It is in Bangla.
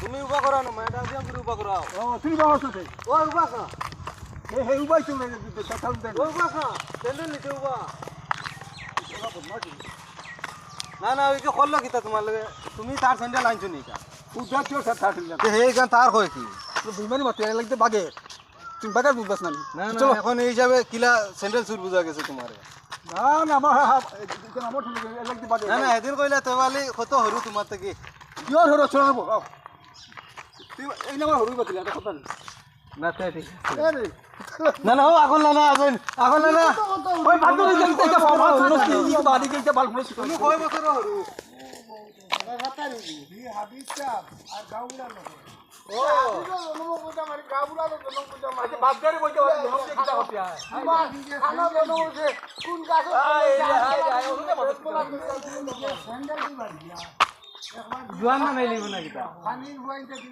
তুমি উবা করা না মায়ের উবা করা তুমি বাবা সাথে ও উবা খা হে উবাই চলে ও উবা খা স্যান্ডেল নিতে উবা না না ওই যে করলো কিতা তোমার লগে তুমি তার স্যান্ডেল আনছো নি কা এই গান তার কয় কি বুঝবানি মাত্র লাগতে বাগে তুমি বাগার বুঝবাস না না না এখন এই হিসাবে কিলা স্যান্ডেল সুর বুঝা গেছে তোমার না না আমার লাগতে বাগে না না এদিন কইলা তোবালি কত হরু তোমার থেকে কিয়র হরো চলবো তুই এই নামে হরুই বাতিল এটা কথা না তাই ঠিক আরে না না ও এখন না না এখন না না ওই বাদ দিই যে এটা বাবা শুনো কি বাড়ি গেছে বাল শুনো তুমি কয় বছর হরু ও বাপগারে বইতে পারে জনম দিয়ে কিটা হপিয়া খানা জনম হচ্ছে কোন গাছ জোয়ান না মেলিব না কিটা পানির বইতে কি